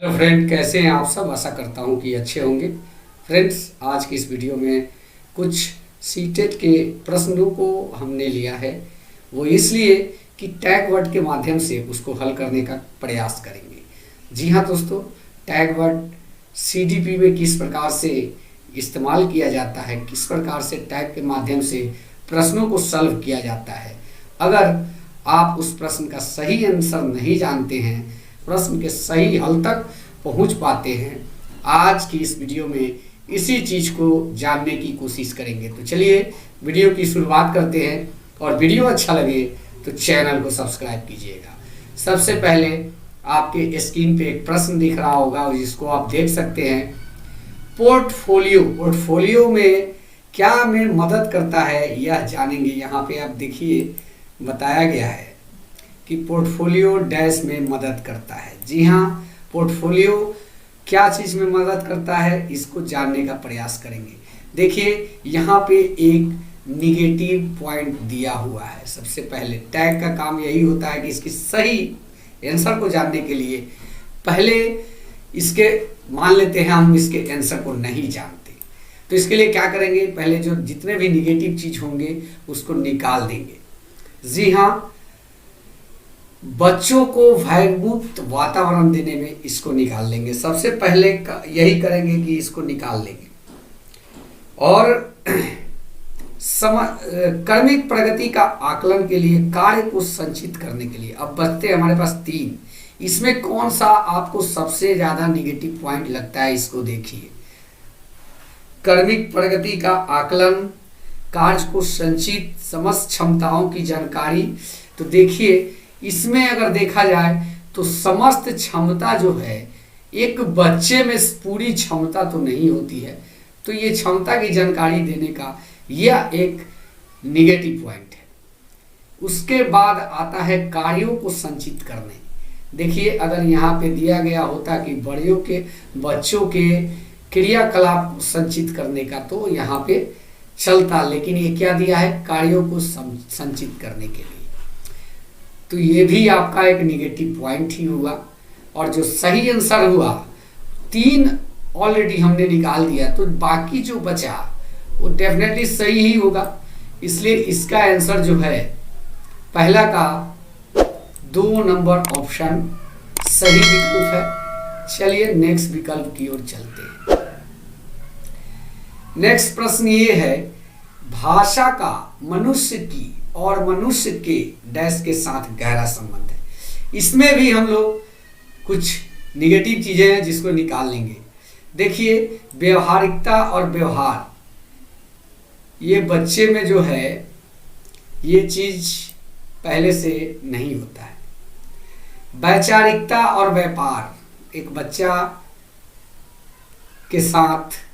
Hello friend, कैसे हैं आप सब। आशा करता हूं कि अच्छे होंगे। फ्रेंड्स, आज की इस वीडियो में कुछ सीटेट के प्रश्नों को हमने लिया है। वो इसलिए कि टैग वर्ड के माध्यम से उसको हल करने का प्रयास करेंगे। जी हाँ दोस्तों, टैग वर्ड सीडीपी में किस प्रकार से इस्तेमाल किया जाता है, किस प्रकार से टैग के माध्यम से प्रश्नों को सॉल्व किया जाता है। अगर आप उस प्रश्न का सही आंसर नहीं जानते हैं, प्रश्न के सही हल तक पहुंच पाते हैं, आज की इस वीडियो में इसी चीज को जानने की कोशिश करेंगे। तो चलिए वीडियो की शुरुआत करते हैं, और वीडियो अच्छा लगे तो चैनल को सब्सक्राइब कीजिएगा। सबसे पहले आपके स्क्रीन पे एक प्रश्न दिख रहा होगा जिसको आप देख सकते हैं। पोर्टफोलियो में क्या में मदद करता है यह जानेंगे। यहाँ पे आप देखिए बताया गया है कि पोर्टफोलियो डैश में मदद करता है। जी हाँ, पोर्टफोलियो क्या चीज में मदद करता है इसको जानने का प्रयास करेंगे। देखिए यहाँ पे एक निगेटिव पॉइंट दिया हुआ है। सबसे पहले टैग का काम यही होता है कि इसकी सही आंसर को जानने के लिए पहले इसके मान लेते हैं हम इसके आंसर को नहीं जानते, तो इसके लिए क्या करेंगे, पहले जो जितने भी निगेटिव चीज होंगे उसको निकाल देंगे। जी हाँ, बच्चों को भयमुक्त वातावरण देने में इसको निकाल लेंगे। सबसे पहले यही करेंगे कि इसको निकाल लेंगे। और कर्मिक प्रगति का आकलन के लिए, कार्य को संचित करने के लिए अब बचते हमारे पास तीन। इसमें कौन सा आपको सबसे ज्यादा निगेटिव पॉइंट लगता है इसको देखिए। कर्मिक प्रगति का आकलन, कार्य को संचित, समस्त क्षमताओं की जानकारी। तो देखिए इसमें अगर देखा जाए तो समस्त क्षमता जो है, एक बच्चे में पूरी क्षमता तो नहीं होती है, तो ये क्षमता की जानकारी देने का यह एक निगेटिव पॉइंट है। उसके बाद आता है कार्यों को संचित करने। देखिए अगर यहाँ पे दिया गया होता कि बच्चों के क्रियाकलाप को संचित करने का, तो यहाँ पे चलता, लेकिन ये क्या दिया है, कार्यों को संचित करने के लिए। तो ये भी आपका एक निगेटिव पॉइंट ही हुआ। और जो सही आंसर हुआ, तीन ऑलरेडी हमने निकाल दिया, तो बाकी जो बचा वो डेफिनेटली सही ही होगा। इसलिए इसका आंसर जो है पहला का 2 नंबर ऑप्शन सही विकल्प है। चलिए नेक्स्ट विकल्प की ओर चलते हैं। नेक्स्ट प्रश्न ये है, भाषा का मनुष्य की और मनुष्य के डैश के साथ गहरा संबंध है। इसमें भी हम लोग कुछ निगेटिव चीजें हैं जिसको निकाल लेंगे। देखिए व्यवहारिकता और व्यवहार, ये बच्चे में जो है ये चीज पहले से नहीं होता है। वैचारिकता और व्यापार, एक बच्चा के साथ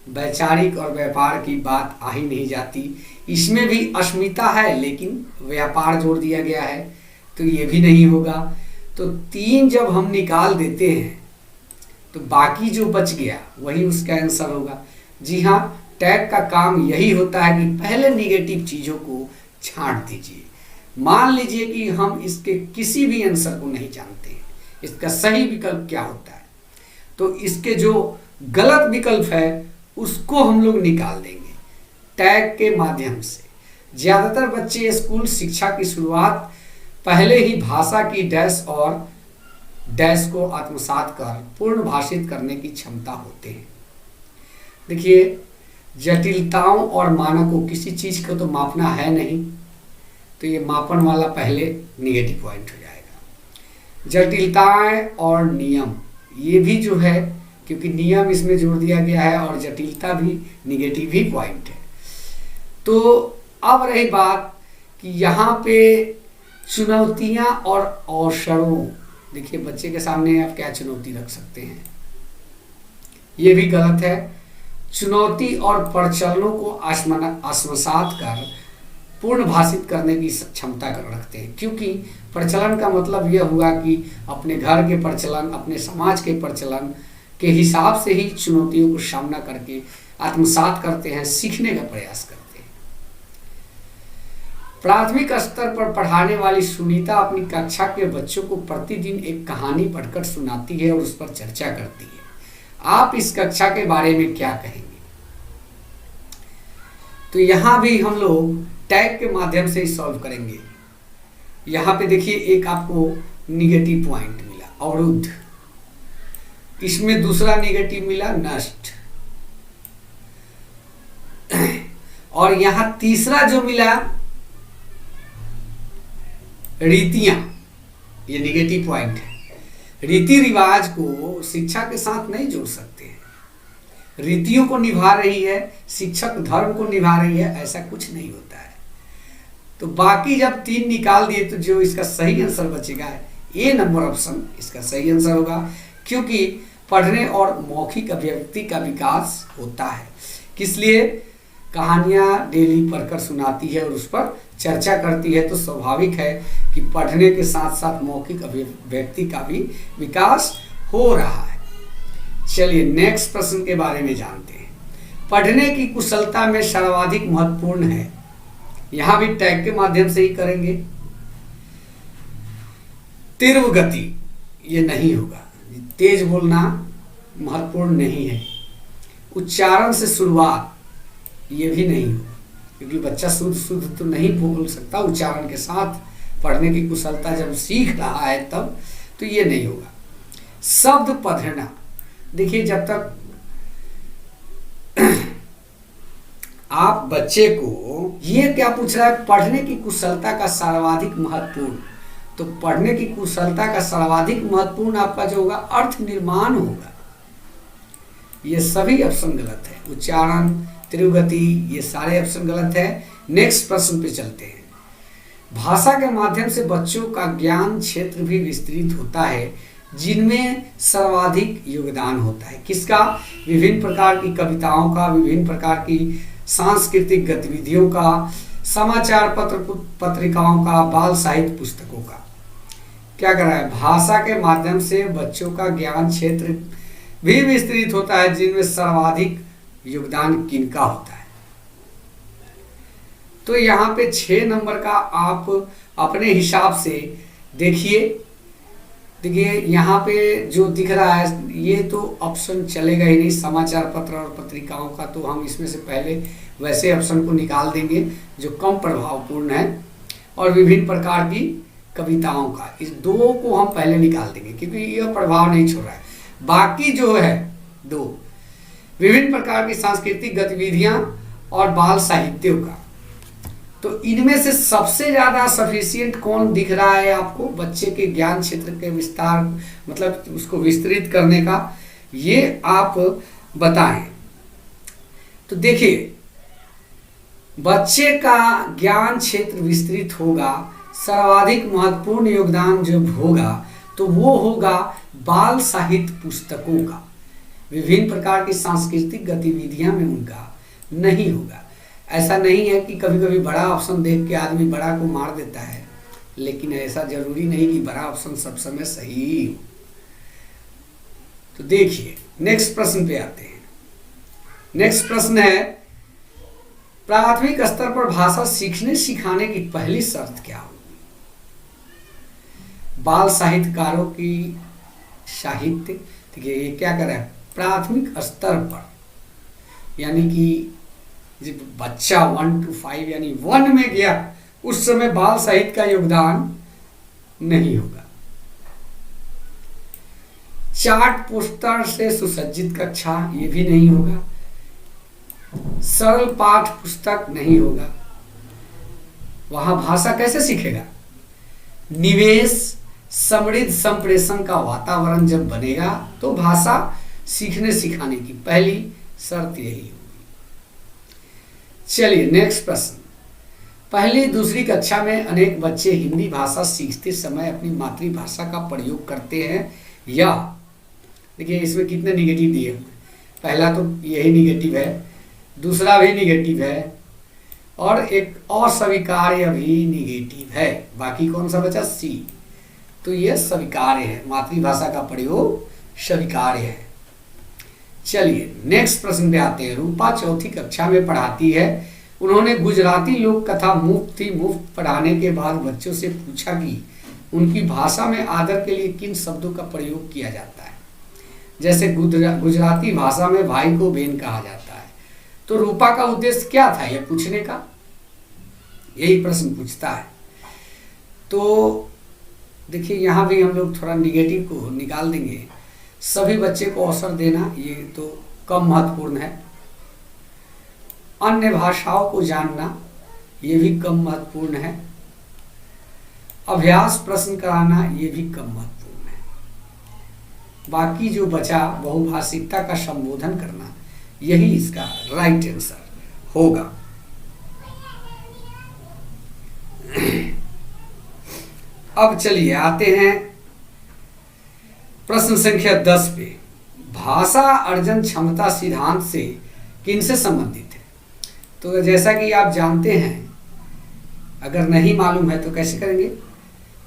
वैचारिक और व्यापार की बात आ ही नहीं जाती। इसमें भी अस्मिता है लेकिन व्यापार जोड़ दिया गया है, तो ये भी नहीं होगा। तो तीन जब हम निकाल देते हैं तो बाकी जो बच गया वही उसका आंसर होगा। जी हाँ, टैग का काम यही होता है कि पहले निगेटिव चीजों को छांट दीजिए। मान लीजिए कि हम इसके किसी भी आंसर को नहीं जानते हैं, इसका सही विकल्प क्या होता है, तो इसके जो गलत विकल्प है उसको हम लोग निकाल देंगे टैग के माध्यम से। ज्यादातर बच्चे स्कूल शिक्षा की शुरुआत पहले ही भाषा की डैश और डैश को आत्मसात कर पूर्ण भाषित करने की क्षमता होते हैं। देखिए जटिलताओं और मानकों, किसी चीज को तो मापना है नहीं, तो ये मापन वाला पहले निगेटिव पॉइंट हो जाएगा। जटिलताएं और नियम, ये भी जो है, क्योंकि नियम इसमें जोड़ दिया गया है और जटिलता भी निगेटिव ही पॉइंट है। तो अब रही बात कि यहाँ पे चुनौतियां और अवसरों, देखिए बच्चे के सामने आप क्या चुनौती रख सकते हैं, ये भी गलत है। चुनौती और प्रचलनों को आत्मसात कर पूर्ण भाषित करने की क्षमता कर रखते हैं, क्योंकि प्रचलन का मतलब यह हुआ कि अपने घर के प्रचलन, अपने समाज के प्रचलन के हिसाब से ही चुनौतियों को सामना करके आत्मसात करते हैं, सीखने का प्रयास करते हैं। प्राथमिक स्तर पर पढ़ाने वाली सुनीता अपनी कक्षा के बच्चों को प्रतिदिन एक कहानी पढ़कर सुनाती है और उस पर चर्चा करती है। आप इस कक्षा के बारे में क्या कहेंगे? तो यहां भी हम लोग टैग के माध्यम से ही सॉल्व करेंगे। यहां पे देखिए एक आपको निगेटिव पॉइंट मिला, अवरुद्ध। इसमें दूसरा निगेटिव मिला, नष्ट। और यहां तीसरा जो मिला, रीतियां, ये निगेटिव पॉइंट है। रीति रिवाज को शिक्षा के साथ नहीं जोड़ सकते हैं। रीतियों को निभा रही है, शिक्षक धर्म को निभा रही है, ऐसा कुछ नहीं होता है। तो बाकी जब 3 निकाल दिए तो जो इसका सही आंसर बचेगा ए नंबर ऑप्शन इसका सही आंसर होगा, क्योंकि पढ़ने और मौखिक अभिव्यक्ति का विकास होता है। किस लिए? कहानियां डेली पढ़कर सुनाती है और उस पर चर्चा करती है, तो स्वाभाविक है कि पढ़ने के साथ साथ मौखिक अभिव्यक्ति का भी विकास हो रहा है। चलिए नेक्स्ट प्रश्न के बारे में जानते हैं। पढ़ने की कुशलता में सर्वाधिक महत्वपूर्ण है, यहां भी टैग के माध्यम से ही करेंगे। तीव्र गति, ये नहीं होगा, तेज बोलना महत्वपूर्ण नहीं है। उच्चारण से शुरुआत, ये भी नहीं होगा, क्योंकि बच्चा शुद्ध तो नहीं बोल सकता उच्चारण के साथ। पढ़ने की कुशलता जब सीख रहा है तब, तो ये नहीं होगा। शब्द पढ़ना, देखिए जब तक आप बच्चे को, ये क्या पूछ रहा है, पढ़ने की कुशलता का सर्वाधिक महत्वपूर्ण, तो पढ़ने की कुशलता का सर्वाधिक महत्वपूर्ण आपका जो होगा अर्थ निर्माण होगा। ये सभी ऑप्शन गलत है। उच्चारण, तीव्र गति, ये सारे ऑप्शन गलत है। नेक्स्ट प्रश्न पे चलते हैं। भाषा के माध्यम से बच्चों का ज्ञान क्षेत्र भी विस्तृत होता है, जिनमें सर्वाधिक योगदान होता है। किसका? विभिन्न प्रकार की कविताओं का, विभिन्न प्रकार की सांस्कृतिक गतिविधियों का, समाचार पत्र पत्रिकाओं का, बाल साहित्य पुस्तकों का। क्या कर रहा है? भाषा के माध्यम से बच्चों का ज्ञान क्षेत्र भी विस्तृत होता है, जिनमें सर्वाधिक योगदान किनका होता है। तो यहाँ पे 6 नंबर का आप अपने हिसाब से देखिए यहाँ पे जो दिख रहा है ये तो ऑप्शन चलेगा ही नहीं। समाचार पत्र और पत्रिकाओं का तो हम इसमें से पहले वैसे ऑप्शन को निकाल देंगे जो कम प्रभावपूर्ण है, और विभिन्न प्रकार की कविताओं का, इस 2 को हम पहले निकाल देंगे क्योंकि यह प्रभाव नहीं छोड़ रहा है। बाकी जो है 2, विभिन्न प्रकार की सांस्कृतिक गतिविधियां और बाल साहित्यों का, तो इनमें से सबसे ज्यादा सफिशिएंट कौन दिख रहा है आपको बच्चे के ज्ञान क्षेत्र के विस्तार, मतलब उसको विस्तृत करने का, ये आप बताएं। तो देखिए बच्चे का ज्ञान क्षेत्र विस्तृत होगा, सर्वाधिक महत्वपूर्ण योगदान जब होगा तो वो होगा बाल साहित्य पुस्तकों का। विभिन्न प्रकार की सांस्कृतिक गतिविधियां में उनका नहीं होगा। ऐसा नहीं है कि कभी कभी बड़ा ऑप्शन देख के आदमी बड़ा को मार देता है, लेकिन ऐसा जरूरी नहीं कि बड़ा ऑप्शन सब समय सही हो। तो देखिए नेक्स्ट प्रश्न पे आते हैं। नेक्स्ट प्रश्न है, प्राथमिक स्तर पर भाषा सीखने सिखाने की पहली शर्त क्या होगी? बाल साहित्यकारों की साहित्य, देखिए ये क्या कर रहा है, प्राथमिक स्तर पर, यानी कि जब बच्चा 1 to 5 यानी 1 में गया उस समय बाल साहित्य का योगदान नहीं होगा। चार्ट पोस्टर से सुसज्जित कक्षा, ये भी नहीं होगा। सरल पाठ पुस्तक नहीं होगा। वहां भाषा कैसे सीखेगा? निवेश, समृद्ध संप्रेषण का वातावरण जब बनेगा तो भाषा सीखने सिखाने की पहली शर्त यही होगी। चलिए नेक्स्ट प्रश्न। पहली दूसरी कक्षा में अनेक बच्चे हिंदी भाषा सीखते समय अपनी मातृभाषा का प्रयोग करते हैं या, देखिए इसमें कितने निगेटिव दिए हुए, पहला तो यही निगेटिव है, दूसरा भी निगेटिव है, और एक अस्वीकार्य भी निगेटिव है। बाकी कौन सा बचा? सी। तो यह स्वीकार्य है, मातृभाषा का प्रयोग स्वीकार्य है। चलिए नेक्स्ट प्रश्न पे आते हैं। रूपा चौथी कक्षा में पढ़ाती है, उन्होंने गुजराती लोक कथा मुफ्त पढ़ाने के बाद बच्चों से पूछा कि उनकी भाषा में आदर के लिए किन शब्दों का प्रयोग किया जाता है। जैसे गुजराती भाषा में भाई को बेन कहा जाता है। तो रूपा का उद्देश्य क्या था यह पूछने का, यही प्रश्न पूछता है। तो देखिए यहाँ भी हम लोग थोड़ा निगेटिव को निकाल देंगे। सभी बच्चे को अवसर देना, ये तो कम महत्वपूर्ण है। अन्य भाषाओं को जानना, ये भी कम महत्वपूर्ण है। अभ्यास प्रश्न कराना, ये भी कम महत्वपूर्ण है। बाकी जो बचा बहुभाषिकता का संबोधन करना, यही इसका राइट आंसर होगा। अब चलिए आते हैं प्रश्न संख्या 10 पे। भाषा अर्जन क्षमता सिद्धांत से किनसे संबंधित है? तो जैसा कि आप जानते हैं, अगर नहीं मालूम है तो कैसे करेंगे।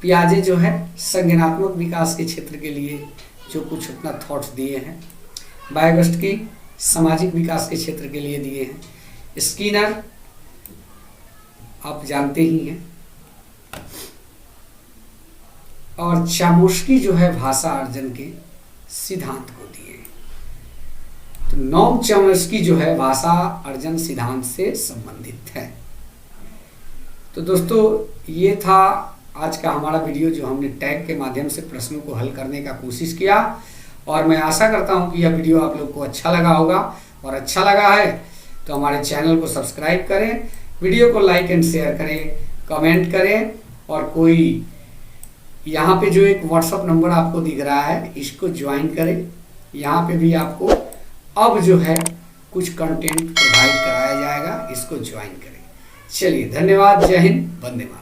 पियाजे जो है संज्ञानात्मक विकास के क्षेत्र के लिए जो कुछ अपना थॉट्स दिए हैं, वाइगोत्स्की सामाजिक विकास के क्षेत्र के लिए दिए हैं, स्किनर आप जानते ही हैं, और चामोस्की जो है भाषा अर्जन के सिद्धांत को दिए। तो नॉम चॉम्स्की जो है भाषा अर्जन सिद्धांत से संबंधित है। तो दोस्तों ये था आज का हमारा वीडियो, जो हमने टैग के माध्यम से प्रश्नों को हल करने का कोशिश किया, और मैं आशा करता हूं कि यह वीडियो आप लोग को अच्छा लगा होगा। और अच्छा लगा है तो हमारे चैनल को सब्सक्राइब करें, वीडियो को लाइक एंड शेयर करें, कमेंट करें, और कोई यहाँ पे जो एक व्हाट्सअप नंबर आपको दिख रहा है इसको ज्वाइन करें। यहाँ पे भी आपको अब जो है कुछ कंटेंट प्रोवाइड कराया जाएगा, इसको ज्वाइन करें। चलिए धन्यवाद, जय हिंद, वंदे मातरम।